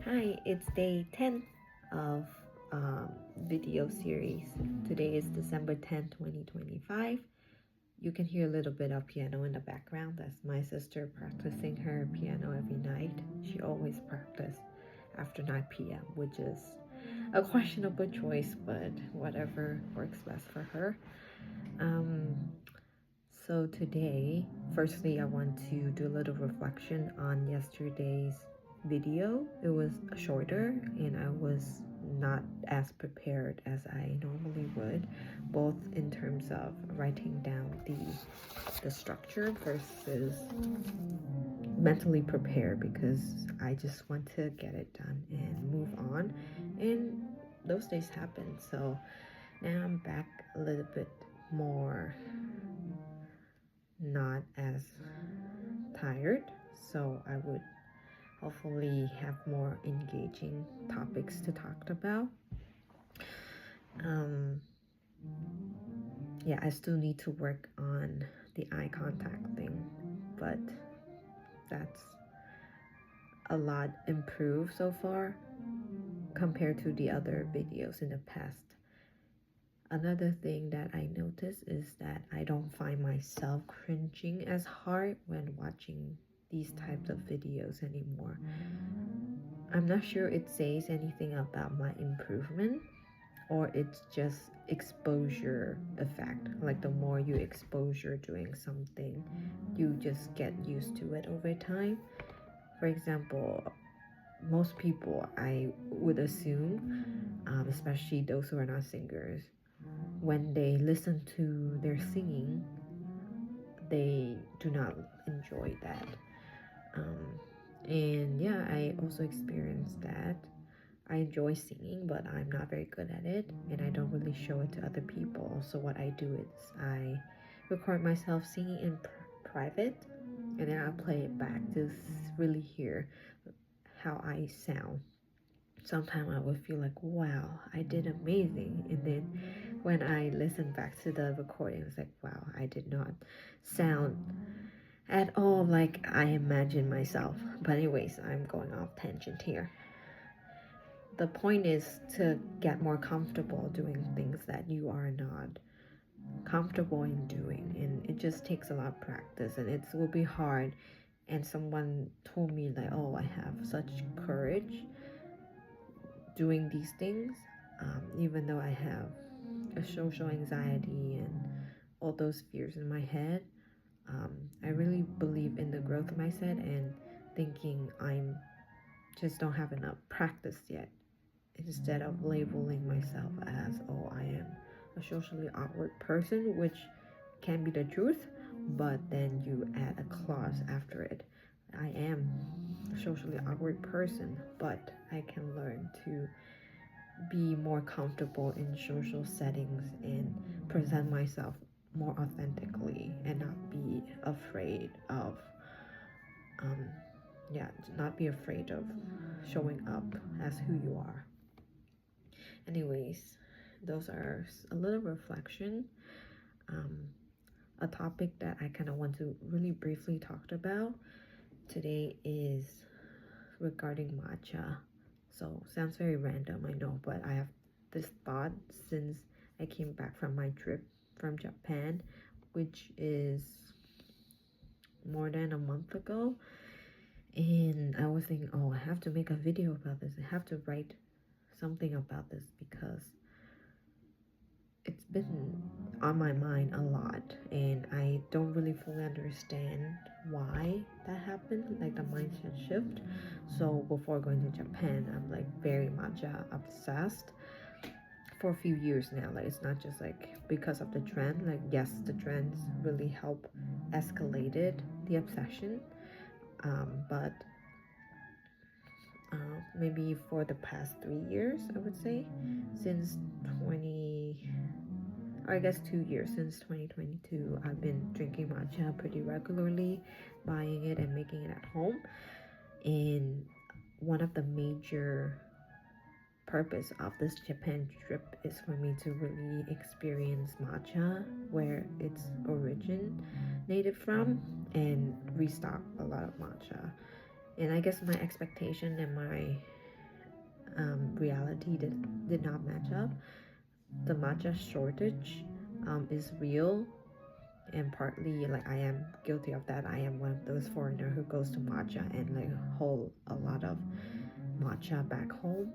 Hi, it's day 10 of video series. Today is December 10th, 2025. You can hear a little bit of piano in the background. That's my sister practicing her piano every night. She always practices after 9 p.m., which is a questionable choice, but whatever works best for her. So today, firstly, I want to do a little reflection on yesterday's video. It was shorter and I was not as prepared as I normally would, both in terms of writing down the structure versus mentally prepared, because I just want to get it done and move on, and those days happen. So now I'm back a little bit more not as tired, so I would hopefully have more engaging topics to talk about. Yeah, I still need to work on the eye contact thing, but that's a lot improved so far compared to the other videos in the past. Another thing that I notice is that I don't find myself cringing as hard when watching these types of videos anymore. I'm not sure it says anything about my improvement, or it's just exposure effect. Like the more you exposure doing something, you just get used to it over time. For example, most people, I would assume, especially those who are not singers, when they listen to their singing, they do not enjoy that. And yeah, I also experienced that. I enjoy singing, but I'm not very good at it, and I don't really show it to other people. So what I do is I record myself singing in private, and then I play it back to really hear how I sound. Sometimes I would feel like, wow, I did amazing, and then when I listen back to the recording, it's like, wow, I did not sound at all like I imagined myself. But anyways, I'm going off tangent here. The point is to get more comfortable doing things that you are not comfortable in doing, and it just takes a lot of practice, and it will be hard. And someone told me like, oh, I have such courage doing these things, even though I have a social anxiety and all those fears in my head. I really believe in the growth mindset and thinking I'm just don't have enough practice yet, instead of labeling myself as, oh, I am a socially awkward person, which can be the truth, but then you add a clause after it. I am a socially awkward person, but I can learn to be more comfortable in social settings and present myself more authentically and not be afraid of not be afraid of showing up as who you are. Anyways, those are a little reflection. A topic that I kind of want to really briefly talk about today is regarding matcha. So sounds very random, I know, but I have this thought since I came back from my trip from Japan, which is more than a month ago. And I was thinking, oh, I have to make a video about this. I have to write something about this because it's been on my mind a lot, and I don't really fully understand why that happened, like the mindset shift. So before going to Japan, I'm like very matcha obsessed for a few years now. Like it's not just like because of the trend. Like yes, the trends really help escalated the obsession, but maybe for the past 3 years, I would say, since 20, or I guess 2 years, since 2022, I've been drinking matcha pretty regularly, buying it and making it at home. And one of the major purpose of this Japan trip is for me to really experience matcha where it's originated from and restock a lot of matcha. And I guess my expectation and my reality did not match up. The matcha shortage is real, and partly like I am guilty of that. I am one of those foreigner who goes to matcha and like hold a lot of matcha back home.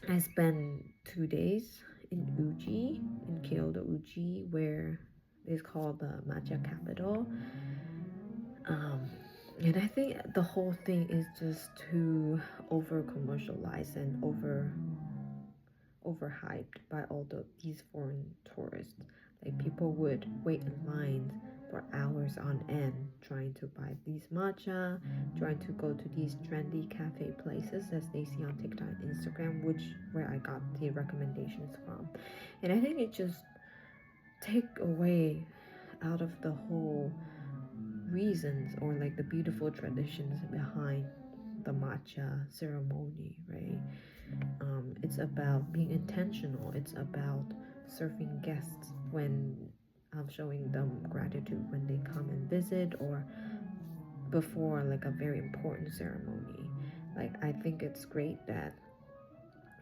I spent 2 days in Uji, in Kyoto, Uji, where it's called the matcha capital. And I think the whole thing is just too over commercialized and overhyped by all these foreign tourists. Like people would wait in lines for hours on end trying to buy these matcha, trying to go to these trendy cafe places as they see on TikTok and Instagram, which where I got the recommendations from. And I think it just take away out of the whole reasons or like the beautiful traditions behind the matcha ceremony, right? It's about being intentional. It's about serving guests when showing them gratitude when they come and visit or before like a very important ceremony. Like I think it's great that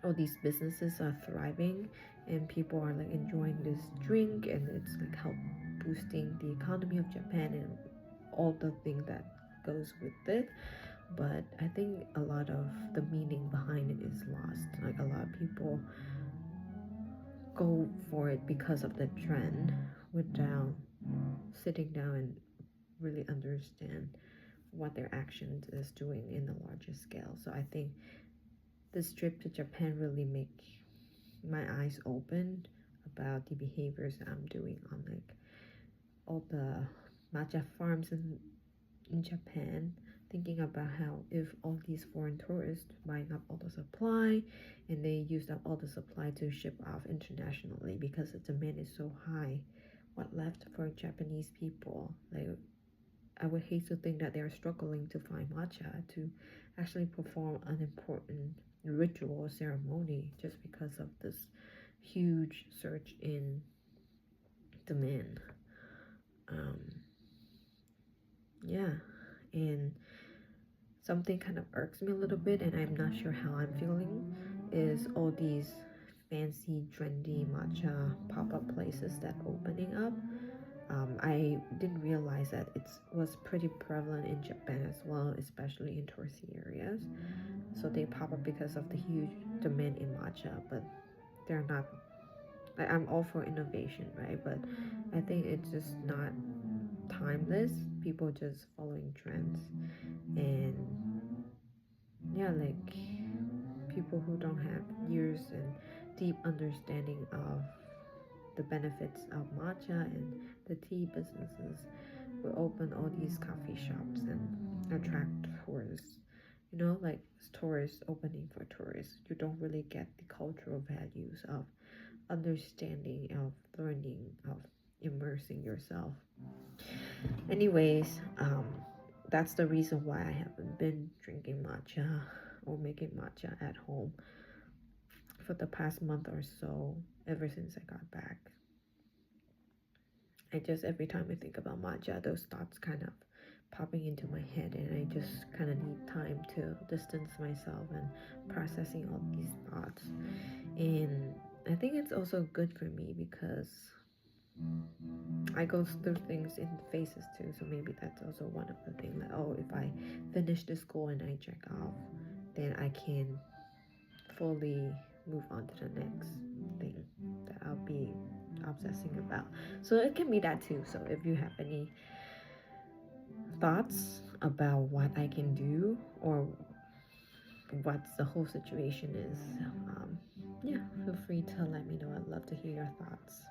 all these businesses are thriving and people are like enjoying this drink and it's like help boosting the economy of Japan and all the thing that goes with it. But I think a lot of the meaning behind it is lost. Like a lot of people go for it because of the trend without sitting down and really understand what their actions is doing in the larger scale. So I think this trip to Japan really make my eyes open about the behaviors I'm doing on like all the matcha farms in Japan, thinking about how if all these foreign tourists buying up all the supply and they used up all the supply to ship off internationally because the demand is so high, what left for Japanese people? Like I would hate to think that they're struggling to find matcha to actually perform an important ritual or ceremony just because of this huge surge in demand. Yeah, and something kind of irks me a little bit, and I'm not sure how I'm feeling, is all these fancy, trendy matcha pop-up places that opening up. I didn't realize that it was pretty prevalent in Japan as well, especially in touristy areas. So they pop up because of the huge demand in matcha, but they're not. I'm all for innovation, right? But I think it's just not timeless. People just following trends, and yeah, like people who don't have years and deep understanding of the benefits of matcha and the tea businesses will open all these coffee shops and attract tourists. You know, like tourists opening for tourists. You don't really get the cultural values of understanding, of learning, of immersing yourself. Anyways, that's the reason why I haven't been drinking matcha or making matcha at home for the past month or so, ever since I got back. I just, every time I think about matcha, those thoughts kind of popping into my head, and I just kind of need time to distance myself and processing all these thoughts. And I think it's also good for me because I go through things in phases too, so maybe that's also one of the things. Like, oh, if I finish this goal and I check off, then I can fully move on to the next thing that I'll be obsessing about. So it can be that too. So if you have any thoughts about what I can do or what the whole situation is, yeah, feel free to let me know. I'd love to hear your thoughts.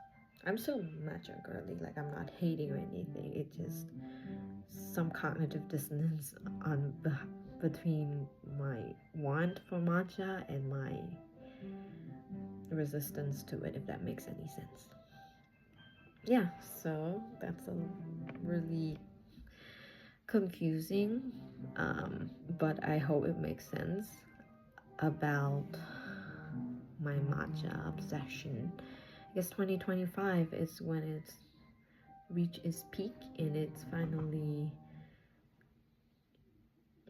I'm so matcha girly, like I'm not hating or anything. It just some cognitive dissonance on between my want for matcha and my resistance to it, if that makes any sense. Yeah, so that's a really confusing, but I hope it makes sense about my matcha obsession. I guess 2025 is when it's reached its peak and it's finally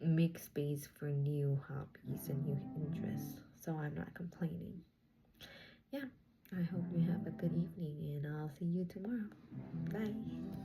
make space for new hobbies and new interests. So I'm not complaining. Yeah, I hope you have a good evening and I'll see you tomorrow. Bye.